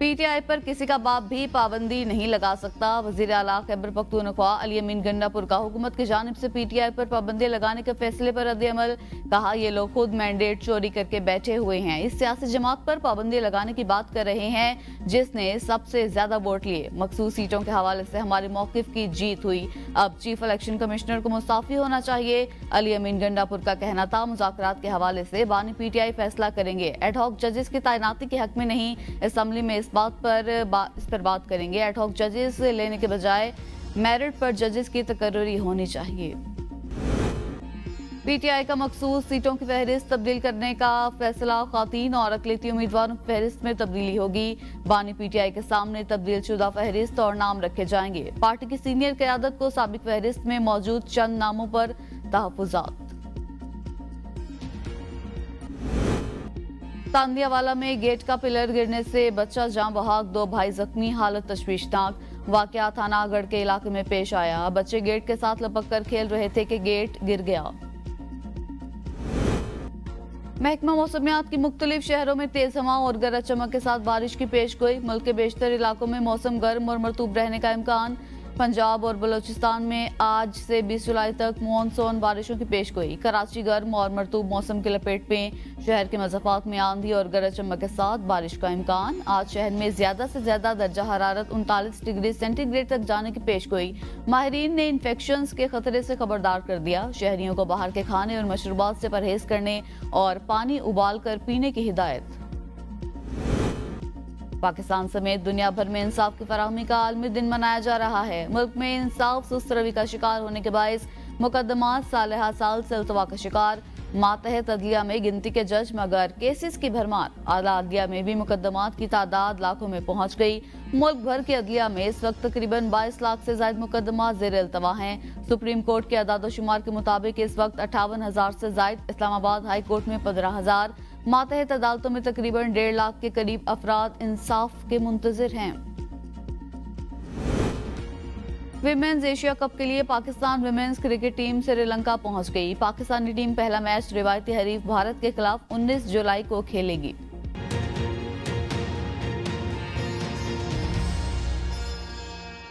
PTI पर किसी का बाप भी पाबंदी नहीं लगा सकता। वजीर आला खैबर पख्तूनख्वा अली अमीन गंडापुर का हुकूमत की जानिब से पीटीआई पर पाबंदी लगाने के फैसले पर रद्द-ए-अमल। कहा, ये लोग खुद मैंडेट चोरी करके बैठे हुए हैं। इस सियासी जमात पर पाबंदी लगाने की बात कर रहे हैं जिसने सबसे ज्यादा वोट लिए। मखसूस सीटों के हवाले से हमारे मौकिफ की जीत हुई। अब चीफ इलेक्शन कमिश्नर को मुस्ताफी होना चाहिए। अली अमीन गंडापुर का कहना था, मुज़ाकरात के हवाले से बानी पीटीआई फैसला करेंगे। एडहॉक जजेस की तैनाती के हक में नहीं। असेंबली में इस पर बात करेंगे। एडहॉक जजेस लेने के बजाय मेरिट पर जजेस की तकर्री होनी चाहिए। पीटीआई का मखसूस सीटों की फहरिस्त तब्दील करने का फैसला। खातीन और अकलियती उम्मीदवारों की फहरिस्त में तब्दीली होगी। बानी पीटीआई के सामने तब्दील शुदा फहरिस्त और नाम रखे जाएंगे। पार्टी की सीनियर क़यादत को साबिक फहरिस्त में मौजूद चंद नामों पर तहफ़्फ़ुज़ात। तांदियावाला में गेट का पिलर गिरने से बच्चा जाँ बहाक, 2 भाई जख्मी, हालत तशवीशनाक। वाकया थानागढ़ के इलाके में पेश आया। बच्चे गेट के साथ लपक कर खेल रहे थे कि गेट गिर गया। महकमा मौसमियात की मुख्तलिफ शहरों में तेज हवा और गरज चमक के साथ बारिश की पेशगोई। मुल्क के बेशतर इलाकों में मौसम गर्म और मरतूब रहने का इम्कान। पंजाब और बलोचिस्तान में आज से 20 जुलाई तक मानसून बारिशों की पेशगोई। कराची गर्म और मरतूब मौसम की लपेट में। शहर के मज़ाफ़ात में आंधी और गरज चमक के साथ बारिश का इम्कान। आज शहर में ज्यादा से ज्यादा दर्जा हरारत 39 डिग्री सेंटीग्रेड तक जाने की पेशगोई। माहिरीन ने इन्फेक्शंस के खतरे से खबरदार कर दिया। शहरियों को बाहर के खाने और मशरूबात से परहेज करने और पानी उबाल कर पीने की हिदायत। पाकिस्तान समेत दुनिया भर में इंसाफ की फराहमी का आलमी दिन मनाया जा रहा है। मुल्क में इंसाफ सुस्त रवि का शिकार होने के बायस मुकदमात साल साल से अल्तवा का शिकार। मातहत अदलिया में गिनती के जज मगर केसेस की भरमार। आला अदलिया में भी मुकदमात की तादाद लाखों में पहुंच गई। मुल्क भर की अदलिया में इस वक्त तकरीबन 22 लाख से ज्यादा मुकदमात ज़ेर अल्तवा हैं। सुप्रीम कोर्ट के अदाद-ओ-शुमार के मुताबिक इस वक्त 58,000 से ज्यादा, इस्लामाबाद हाई कोर्ट में 15,000। मातहत अदालतों में तकरीबन 1.5 लाख के करीब अफराद इंसाफ के मुंतजिर हैं। विमेंस एशिया कप के लिए Pakistan women's cricket team Sri Lanka पहुंच गई। पाकिस्तानी टीम पहला मैच रिवायती हरीफ भारत के खिलाफ 19 जुलाई को खेलेगी।